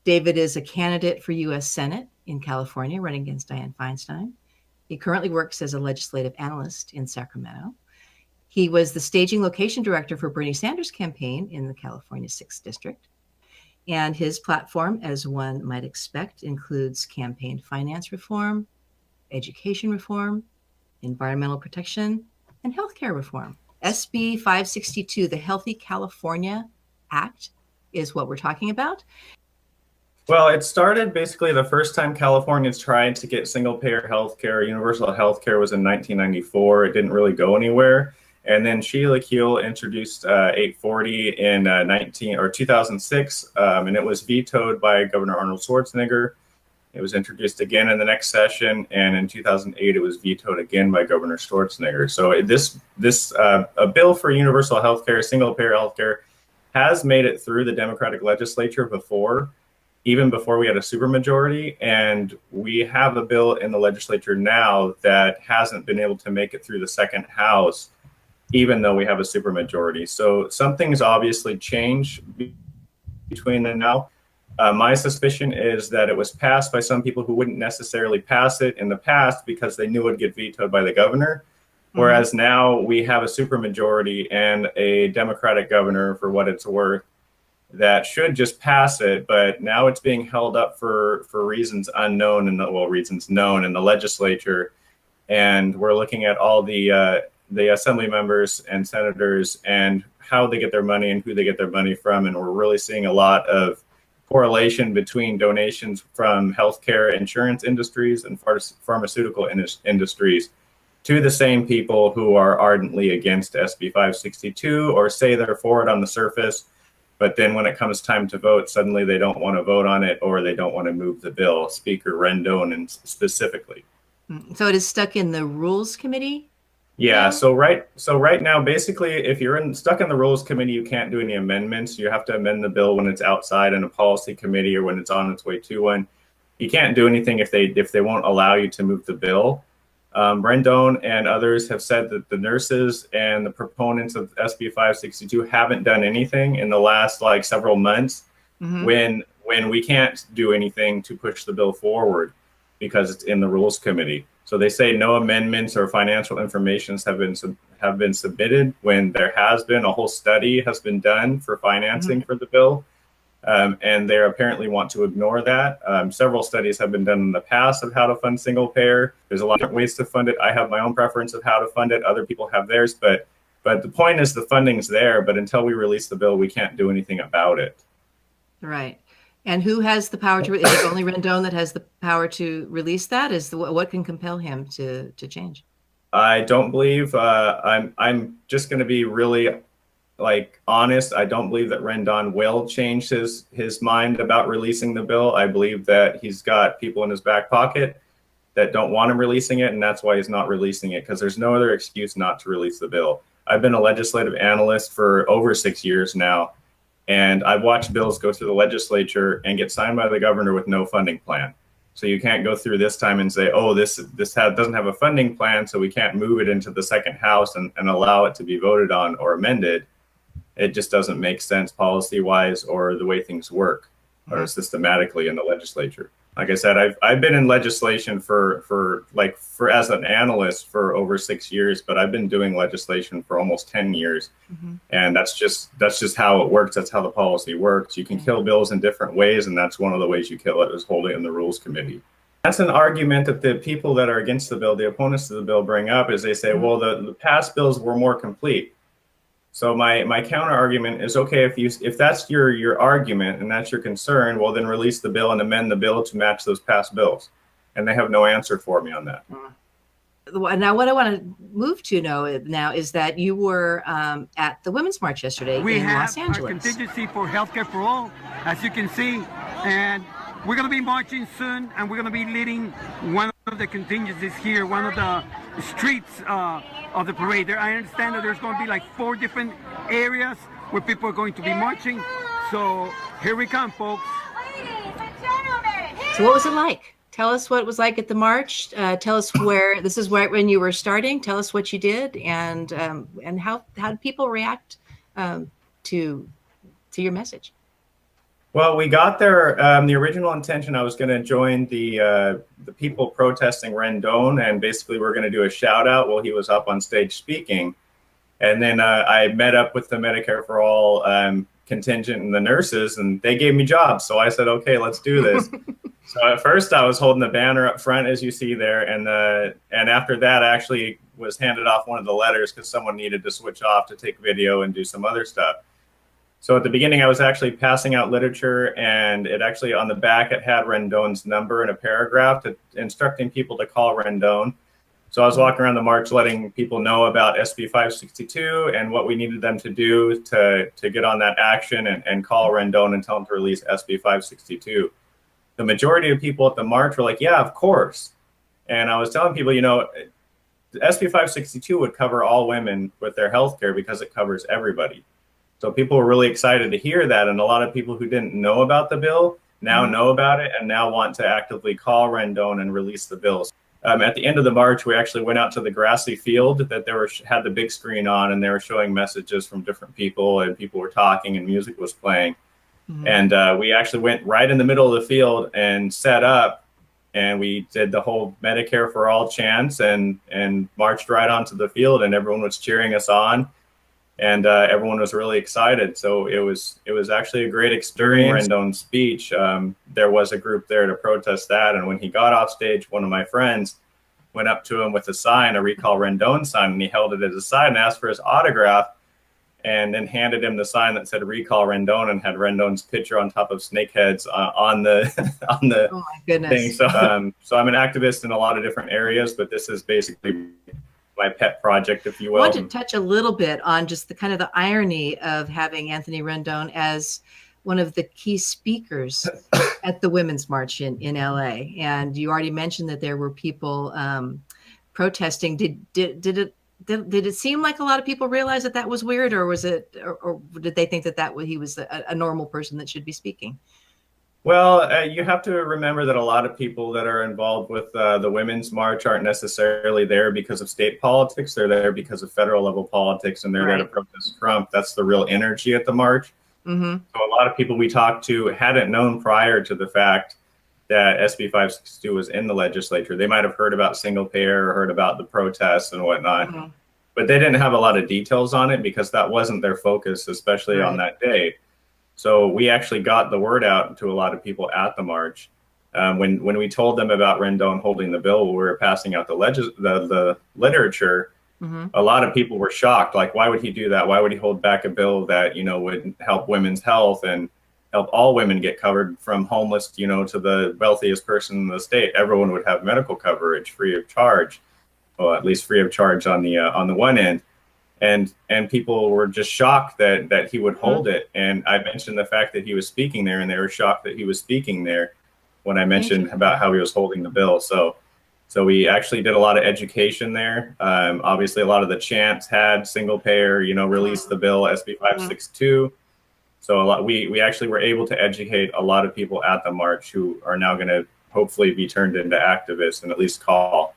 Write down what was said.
David is a candidate for U.S. Senate in California, running against Dianne Feinstein. He currently works as a legislative analyst in Sacramento. He was the staging location director for Bernie Sanders' campaign in the California 6th District. And his platform, as one might expect, includes campaign finance reform, education reform, environmental protection, and healthcare reform. SB 562, the Healthy California Act, is what we're talking about. Well, it started basically the first time Californians tried to get single-payer healthcare, universal healthcare, was in 1994. It didn't really go anywhere. And then Sheila Keel introduced 840 in 2006, and it was vetoed by Governor Arnold Schwarzenegger. It was introduced again in the next session, and in 2008 it was vetoed again by Governor Schwarzenegger. So a bill for universal healthcare, single-payer healthcare, has made it through the Democratic legislature before, even before we had a supermajority, and we have a bill in the legislature now that hasn't been able to make it through the second house, even though we have a supermajority. So something's obviously changed between then and now. My suspicion is that it was passed by some people who wouldn't necessarily pass it in the past because they knew it would get vetoed by the governor. Whereas now we have a supermajority and a Democratic governor, for what it's worth, that should just pass it, but now it's being held up for reasons unknown reasons known in the legislature. And we're looking at all the assembly members and senators and how they get their money and who they get their money from. And we're really seeing a lot of correlation between donations from healthcare insurance industries and pharmaceutical industries to the same people who are ardently against SB 562 or say they're for it on the surface. But then when it comes time to vote, suddenly they don't want to vote on it or they don't want to move the bill, Speaker Rendon and specifically. So it is stuck in the Rules Committee? Yeah, so right now, basically, if you're stuck in the Rules Committee, you can't do any amendments. You have to amend the bill when it's outside in a policy committee or when it's on its way to one. You can't do anything if they won't allow you to move the bill. Rendon and others have said that the nurses and the proponents of SB 562 haven't done anything in the last several months when we can't do anything to push the bill forward because it's in the Rules Committee. So they say no amendments or financial information have been submitted when there has been a whole study has been done for financing for the bill. And they apparently want to ignore that. Several studies have been done in the past of how to fund single payer. There's a lot of ways to fund it. I have my own preference of how to fund it. Other people have theirs, but the point is the funding's there, but until we release the bill, we can't do anything about it. Right. And who has the power to, is it only Rendon that has the power to release that? What can compel him to change? I don't believe, I'm just going to be really honest. I don't believe that Rendon will change his mind about releasing the bill. I believe that he's got people in his back pocket that don't want him releasing it, and that's why he's not releasing it, because there's no other excuse not to release the bill. I've been a legislative analyst for over 6 years now, and I've watched bills go through the legislature and get signed by the governor with no funding plan. So you can't go through this time and say, oh, this doesn't have a funding plan, so we can't move it into the second house and allow it to be voted on or amended. It just doesn't make sense policy-wise or the way things work or systematically in the legislature. Like I said, I've been in legislation for as an analyst for over 6 years, but I've been doing legislation for almost 10 years. And that's just how it works. That's how the policy works. You can kill bills in different ways, and that's one of the ways you kill it is holding it in the Rules Committee. That's an argument that the people that are against the bill, the opponents of the bill, bring up is they say, well, the past bills were more complete. So my counter argument is, okay, if that's your argument and that's your concern, well, then release the bill and amend the bill to match those past bills. And they have no answer for me on that. Now, what I want to move to now is that you were at the Women's March yesterday in Los Angeles. We have a contingency for healthcare for all, as you can see, and we're going to be marching soon, and we're going to be leading one of the contingencies here, one of the streets of the parade. There, I understand that there's going to be 4 different areas where people are going to be marching. So here we come, folks. Ladies and gentlemen. So what was it like? Tell us what it was like at the march. Tell us where this is right when you were starting. Tell us what you did and how did people react to your message? Well, we got there. The original intention, I was going to join the people protesting Rendon, and basically we're going to do a shout out while he was up on stage speaking. And then I met up with the Medicare for All contingent and the nurses, and they gave me jobs. So I said, okay, let's do this. So at first I was holding the banner up front, as you see there, and after that I actually was handed off one of the letters because someone needed to switch off to take video and do some other stuff. So at the beginning, I was actually passing out literature, and it actually on the back, it had Rendon's number in a paragraph instructing people to call Rendon. So I was walking around the march letting people know about SB 562 and what we needed them to do to get on that action and call Rendon and tell them to release SB 562. The majority of people at the march were like, yeah, of course. And I was telling people, you know, SB 562 would cover all women with their health care because it covers everybody. So people were really excited to hear that, and a lot of people who didn't know about the bill now know about it and now want to actively call Rendon and release the bills. At the end of the march, we actually went out to the grassy field that had the big screen on, and they were showing messages from different people, and people were talking and music was playing. And we actually went right in the middle of the field and set up, and we did the whole Medicare for All chants and marched right onto the field, and everyone was cheering us on. And everyone was really excited. So it was actually a great experience. During Rendon's speech, there was a group there to protest that. And when he got off stage, one of my friends went up to him with a sign, a Recall Rendon sign, and he held it as a sign and asked for his autograph, and then handed him the sign that said Recall Rendon and had Rendon's picture on top of snake heads on the Oh my goodness. thing. So I'm an activist in a lot of different areas, but this is basically my pet project, if you will. I want to touch a little bit on just the kind of the irony of having Anthony Rendon as one of the key speakers at the Women's March in LA. And you already mentioned that there were people protesting. Did it seem like a lot of people realized that was weird, or was it, or did they think that he was a normal person that should be speaking? Well, you have to remember that a lot of people that are involved with the Women's March aren't necessarily there because of state politics. They're there because of federal level politics, and they're there to protest Trump. That's the real energy at the march. So a lot of people we talked to hadn't known prior to the fact that SB 562 was in the legislature. They might have heard about single payer or heard about the protests and whatnot, but they didn't have a lot of details on it because that wasn't their focus, especially on that day. So we actually got the word out to a lot of people at the march. When we told them about Rendon holding the bill, we were passing out the literature. A lot of people were shocked. Like, why would he do that? Why would he hold back a bill that, you know, would help women's health and help all women get covered from homeless, you know, to the wealthiest person in the state? Everyone would have medical coverage free of charge, well, at least free of charge on the one end. And people were just shocked that he would hold it. And I mentioned the fact that he was speaking there, and they were shocked that he was speaking there when I mentioned about how he was holding the bill. So we actually did a lot of education there. Obviously, a lot of the chants had single payer, you know, release the bill, SB 562. So we actually were able to educate a lot of people at the march who are now going to hopefully be turned into activists and at least call